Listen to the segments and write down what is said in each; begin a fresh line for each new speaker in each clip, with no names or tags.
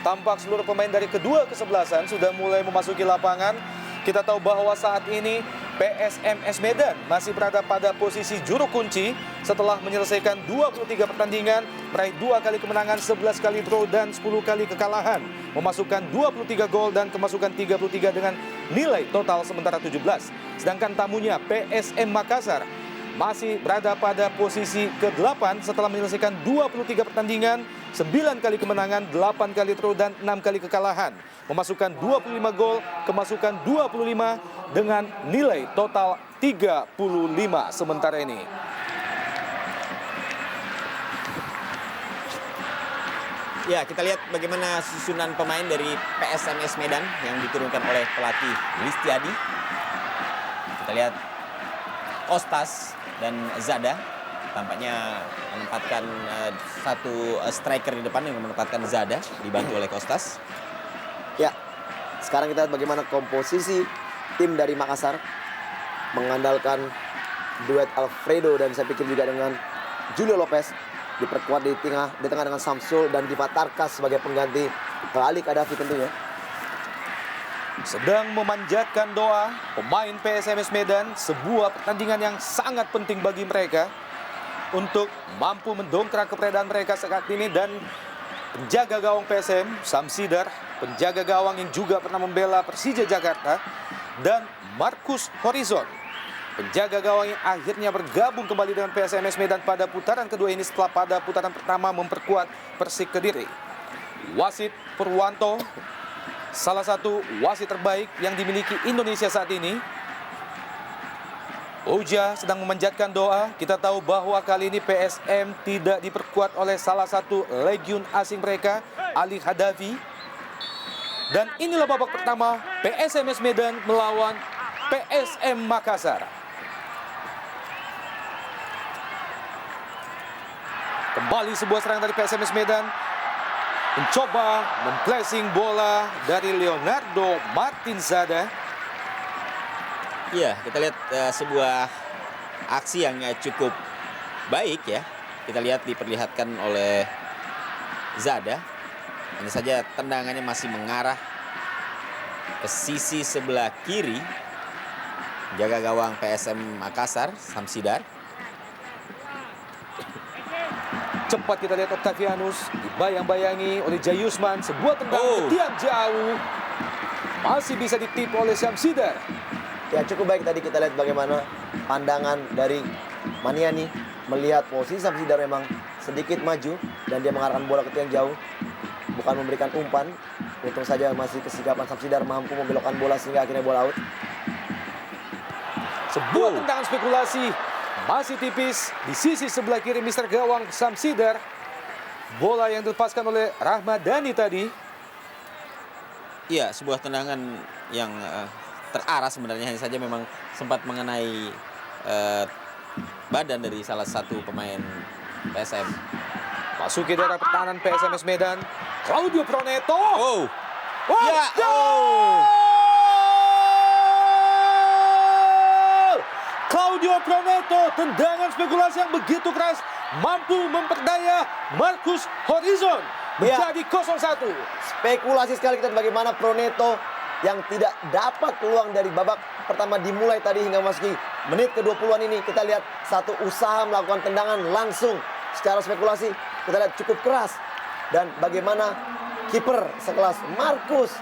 tampak seluruh pemain dari kedua kesebelasan sudah mulai memasuki lapangan. Kita tahu bahwa saat ini PSMS Medan masih berada pada posisi juru kunci setelah menyelesaikan 23 pertandingan, meraih 2 kali kemenangan, 11 kali draw dan 10 kali kekalahan, memasukkan 23 gol dan kemasukan 33 dengan nilai total sementara 17. Sedangkan tamunya PSM Makassar masih berada pada posisi ke-8 setelah menyelesaikan 23 pertandingan, 9 kali kemenangan, 8 kali draw dan 6 kali kekalahan, memasukkan 25 gol, kemasukan 25 dengan nilai total 35 sementara ini.
Ya, kita lihat bagaimana susunan pemain dari PSMS Medan yang diturunkan oleh pelatih Listiadi. Kita lihat Kostas dan Zada tampaknya menempatkan satu striker di depan yang menempatkan Zada, dibantu oleh Kostas.
Ya, sekarang kita lihat bagaimana komposisi tim dari Makassar mengandalkan duet Alfredo dan saya pikir juga dengan Julio Lopez, diperkuat di tengah dengan Samsul dan Diva Tarkas sebagai pengganti Ali Kadafi tentunya.
Sedang memanjatkan doa pemain PSMS Medan, sebuah pertandingan yang sangat penting bagi mereka untuk mampu mendongkrak keberadaan mereka saat ini. Dan penjaga gawang PSM, Samsidar, penjaga gawang yang juga pernah membela Persija Jakarta, dan Markus Horizon, penjaga gawang yang akhirnya bergabung kembali dengan PSMS Medan pada putaran kedua ini setelah pada putaran pertama memperkuat Persik Kediri. Wasit Purwanto, salah satu wasit terbaik yang dimiliki Indonesia saat ini. Oja sedang memanjatkan doa. Kita tahu bahwa kali ini PSM tidak diperkuat oleh salah satu legiun asing mereka, Ali Hadafi. Dan inilah babak pertama PSMS Medan melawan PSM Makassar. Kembali sebuah serangan dari PSMS Medan, mencoba memplacing bola dari Leonardo Martin Zada.
Iya, kita lihat sebuah aksi yang cukup baik ya. Kita lihat diperlihatkan oleh Zada. Hanya saja tendangannya masih mengarah ke sisi sebelah kiri. Jaga gawang PSM Makassar, Samsidar.
Cepat kita lihat Octavianus dibayang-bayangi oleh Jayusman. Sebuah tendangan ke tiang jauh, masih bisa ditipu oleh Samsidar.
Ya, cukup baik tadi kita lihat bagaimana pandangan dari Maniani melihat posisi Samsidar memang sedikit maju dan dia mengarahkan bola ke tiang jauh, bukan memberikan umpan. Untung saja masih kesigapan Samsidar mampu membelokkan bola sehingga akhirnya bola out.
Sebuah tendangan spekulasi masih tipis di sisi sebelah kiri Mister Gawang Samsidar. Bola yang dilepaskan oleh Rahmadani tadi.
Iya, sebuah tendangan yang terarah sebenarnya, hanya saja memang sempat mengenai badan dari salah satu pemain PSM.
Masuki daerah pertahanan PSMS Medan, Claudio Proneto.
Ya,
Claudio Proneto, tendangan spekulasi yang begitu keras mampu memperdaya Markus Horizon menjadi 0-1.
Spekulasi sekali kita bagaimana Proneto yang tidak dapat peluang dari babak pertama dimulai tadi hingga memasuki menit ke-20-an ini. Kita lihat satu usaha melakukan tendangan langsung secara spekulasi. Kita lihat cukup keras. Dan bagaimana kiper sekelas Markus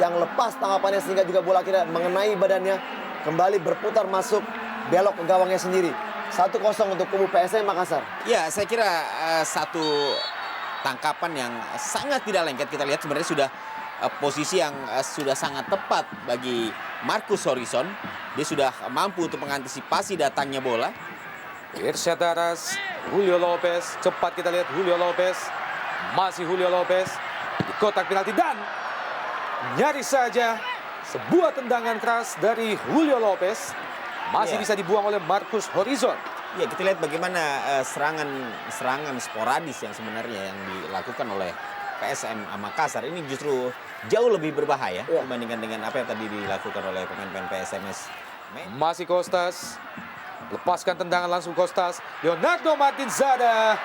yang lepas tanggapannya sehingga juga bola akhirnya mengenai badannya, kembali berputar masuk belok ke gawangnya sendiri. 1-0 untuk kubu PSM Makassar.
Ya, saya kira satu tangkapan yang sangat tidak lengket. Kita lihat sebenarnya sudah posisi yang sudah sangat tepat bagi Markus Horizon. Dia sudah mampu untuk mengantisipasi datangnya bola.
Irsyad Daras, Julio Lopez, cepat kita lihat Julio Lopez. Masih Julio Lopez di kotak penalti dan nyaris saja sebuah tendangan keras dari Julio Lopez masih bisa dibuang oleh Markus Horizon.
Ya, kita lihat bagaimana serangan sporadis yang sebenarnya yang dilakukan oleh PSM Makassar ini justru jauh lebih berbahaya dibandingkan dengan apa yang tadi dilakukan oleh pemain-pemain PSMS.
Masih Kostas, lepaskan tendangan langsung Kostas. Leonardo Martin Zada.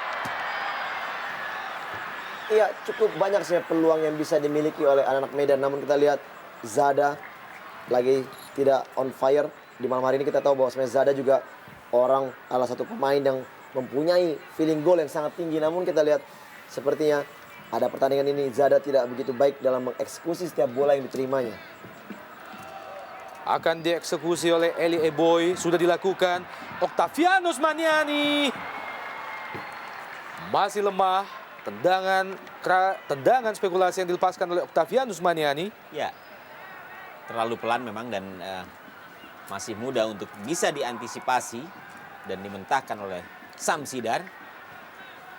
Iya, cukup banyak sih peluang yang bisa dimiliki oleh anak-anak Medan. Namun kita lihat Zada lagi tidak on fire. Di malam hari ini kita tahu bahwa sebenarnya Zada juga salah satu pemain yang mempunyai feeling goal yang sangat tinggi. Namun kita lihat sepertinya pada pertandingan ini Zada tidak begitu baik dalam mengeksekusi setiap bola yang diterimanya.
Akan dieksekusi oleh Eli Eboy. Sudah dilakukan. Octavianus Maniani. Masih lemah. Tendangan spekulasi yang dilepaskan oleh Octavianus Maniani.
Ya, terlalu pelan memang dan masih mudah untuk bisa diantisipasi dan dimentahkan oleh Samsidar.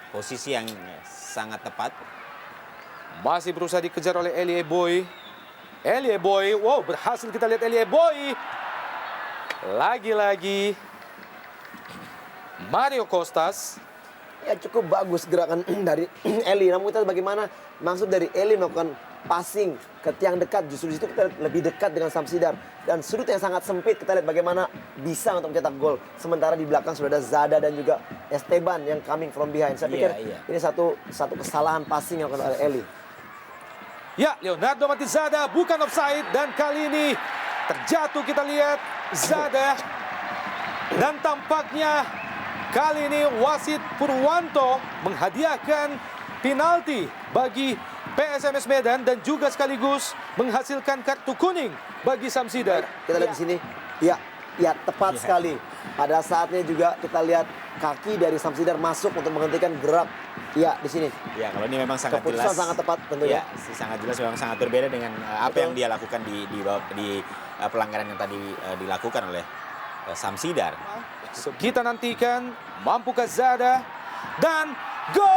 Posisi yang sangat tepat.
Masih berusaha dikejar oleh Eli Eboy. Eli Eboy, wow, berhasil kita lihat Eli Eboy. Lagi-lagi Mario Costas.
Ya cukup bagus gerakan dari Eli. Namun kita bagaimana maksud dari Eli melakukan passing ke tiang dekat. Justru di situ kita lebih dekat dengan Samsidar. Dan sudut yang sangat sempit kita lihat bagaimana bisa untuk mencetak gol. Sementara di belakang sudah ada Zada dan juga Esteban yang coming from behind. Saya pikir ini satu kesalahan passing yang dilakukan oleh Eli.
Ya, Leonardo Martins Zada bukan offside. Dan kali ini terjatuh kita lihat Zada. Dan tampaknya kali ini wasit Purwanto menghadiahkan penalti bagi PSMS Medan dan juga sekaligus menghasilkan kartu kuning bagi Samsidar.
Kita lihat di sini, ya tepat sekali. Pada saatnya juga kita lihat kaki dari Samsidar masuk untuk menghentikan gerak. Ya di sini.
Ya kalau ini memang sangat
Keputusan
jelas.
sangat tepat tentunya.
Ya, sangat jelas memang sangat berbeda dengan apa yang dia lakukan di pelanggaran yang tadi dilakukan oleh Samsidar.
So, kita nantikan mampukah Zada dan gol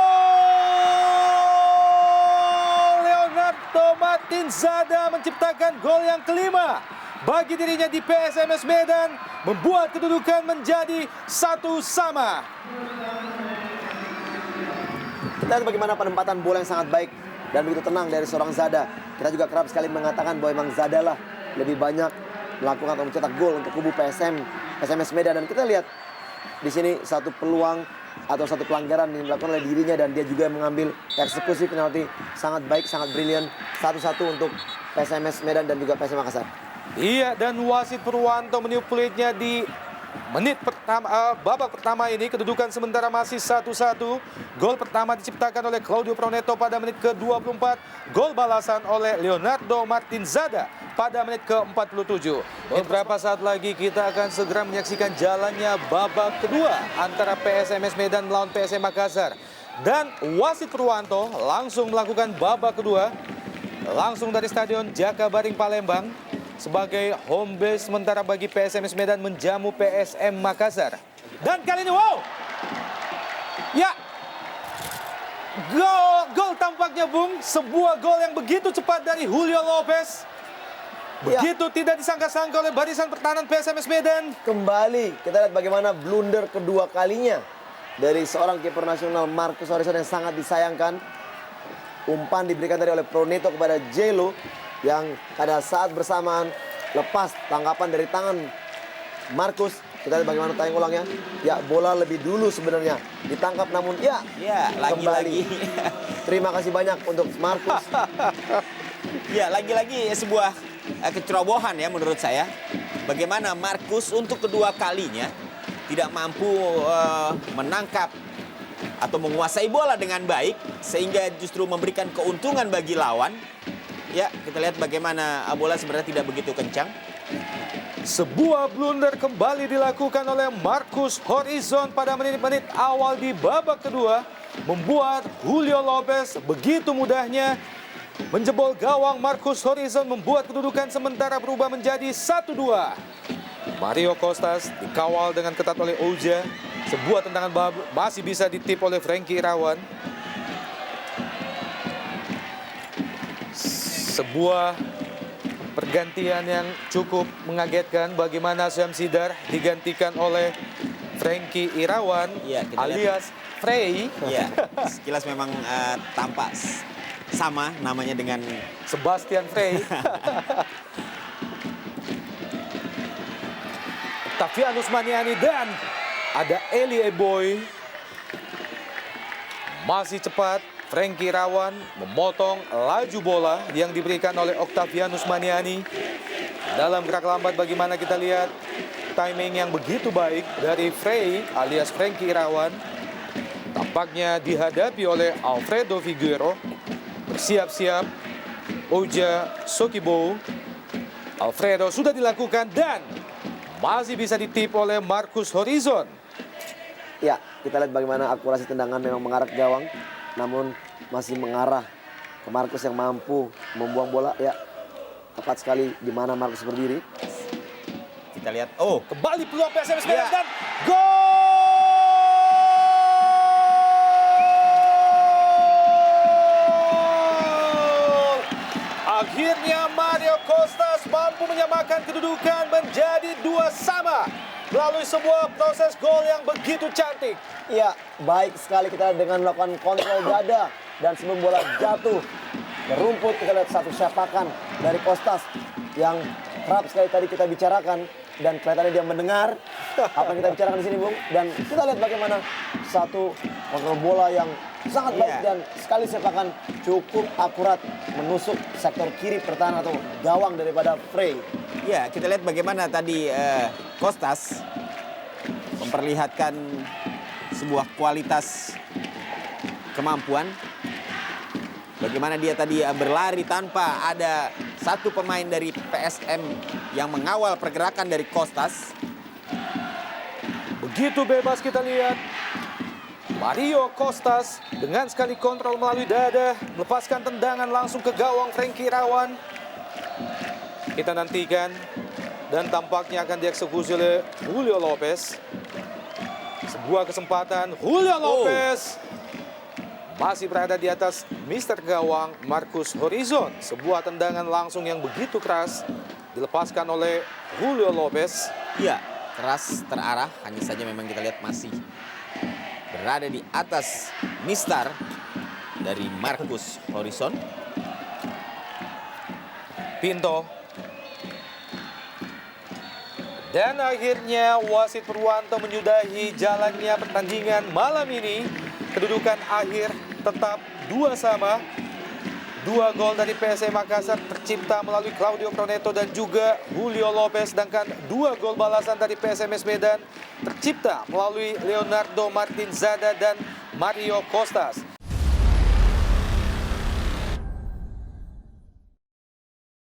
Leonardo Martins Zada menciptakan gol yang kelima bagi dirinya di PSMS Medan, membuat kedudukan menjadi 1-1.
Kita lihat bagaimana penempatan bola yang sangat baik dan begitu tenang dari seorang Zada. Kita juga kerap sekali mengatakan bahwa memang Zada lah lebih banyak melakukan atau mencetak gol untuk kubu PSMS Medan. Dan kita lihat di sini satu peluang atau satu pelanggaran yang dilakukan oleh dirinya dan dia juga mengambil eksekusi penalti sangat baik, sangat brilian. 1-1 untuk PSMS Medan dan juga PSM Makassar.
Iya, dan wasit Purwanto meniup peluitnya di menit pertama, babak pertama ini. Kedudukan sementara masih 1-1. Gol pertama diciptakan oleh Claudio Proneto pada menit ke-24. Gol balasan oleh Leonardo Martins Zada pada menit ke-47. Beberapa saat lagi kita akan segera menyaksikan jalannya babak kedua antara PSMS Medan melawan PSM Makassar. Dan wasit Purwanto langsung melakukan babak kedua langsung dari Stadion Jakabaring Palembang sebagai home base sementara bagi PSMS Medan menjamu PSM Makassar. Dan kali ini wow! Ya. Gol tampaknya Bung, sebuah gol yang begitu cepat dari Julio Lopez. Begitu tidak disangka-sangka oleh barisan pertahanan PSMS Medan.
Kembali kita lihat bagaimana blunder kedua kalinya dari seorang kiper nasional Marcus Horizon yang sangat disayangkan. Umpan diberikan tadi oleh Proneto kepada Jelo yang pada saat bersamaan lepas tangkapan dari tangan Marcus. Kita lihat bagaimana tayang ulangnya. Ya, bola lebih dulu sebenarnya ditangkap namun ya
lagi-lagi.
Terima kasih banyak untuk Marcus.
Ya, lagi-lagi sebuah kecerobohan ya menurut saya. Bagaimana Marcus untuk kedua kalinya tidak mampu menangkap atau menguasai bola dengan baik sehingga justru memberikan keuntungan bagi lawan. Ya, kita lihat bagaimana bola sebenarnya tidak begitu kencang.
Sebuah blunder kembali dilakukan oleh Marcus Horizon pada menit-menit awal di babak kedua, membuat Julio Lopez begitu mudahnya menjebol gawang. Marcus Horizon membuat kedudukan sementara berubah menjadi 1-2. Mario Costas dikawal dengan ketat oleh Oja. Sebuah tendangan masih bisa ditip oleh Frankie Irawan. Sebuah pergantian yang cukup mengagetkan bagaimana Samsidar digantikan oleh Frankie Irawan
Ya,
alias Frey.
Ya, sekilas memang tampak sama namanya dengan
Sebastian Frey. Octavianus Maniani dan ada Eli Eboy. Masih cepat Frankie Irawan memotong laju bola yang diberikan oleh Octavianus Maniani. Dalam gerak lambat bagaimana kita lihat timing yang begitu baik dari Frey alias Frankie Irawan. Tampaknya dihadapi oleh Alfredo Figueroa. Bersiap-siap Oja Sokibo. Alfredo sudah dilakukan dan masih bisa ditip oleh Marcus Horizon.
Ya, kita lihat bagaimana akurasi tendangan memang mengarah ke gawang, namun masih mengarah ke Marcus yang mampu membuang bola. Ya, tepat sekali di mana Marcus berdiri.
Kita lihat, oh,
Kembali peluang PSMS Medan
Ya.
dan gol! Akhirnya Mario Costas mampu menyamakan kedudukan menjadi 2-2 melalui sebuah proses gol yang begitu cantik.
Ya, baik sekali kita dengan melakukan kontrol dada dan sebelum bola jatuh ke rumput kita lihat satu sepakan dari Kostas yang kerap sekali tadi kita bicarakan dan kelihatannya dia mendengar apa yang kita bicarakan di sini, Bung. Dan kita lihat bagaimana satu kontrol bola yang sangat baik
Iya.
dan sekali sepakan cukup akurat menusuk sektor kiri pertahanan atau gawang daripada Frey.
ya kita lihat bagaimana tadi Kostas memperlihatkan sebuah kualitas kemampuan. Bagaimana dia tadi berlari tanpa ada satu pemain dari PSM yang mengawal pergerakan dari Kostas.
Begitu bebas kita lihat Mario Costas dengan sekali kontrol melalui dada, melepaskan tendangan langsung ke gawang Frankie Irawan. Kita nantikan dan tampaknya akan dieksekusi oleh Julio Lopez. Sebuah kesempatan Julio Lopez masih berada di atas Mister Gawang Marcus Horizon. Sebuah tendangan langsung yang begitu keras dilepaskan oleh Julio Lopez.
Ya, keras terarah, hanya saja memang kita lihat masih berada di atas Mister dari Marcus Horizon.
Pinto. Dan akhirnya wasit Purwanto menyudahi jalannya pertandingan malam ini. Kedudukan akhir tetap 2-2. 2 gol dari PSM Makassar tercipta melalui Claudio Proneto dan juga Julio Lopez. Sedangkan 2 gol balasan dari PSMS Medan tercipta melalui Leonardo Martinzada dan Mario Costas.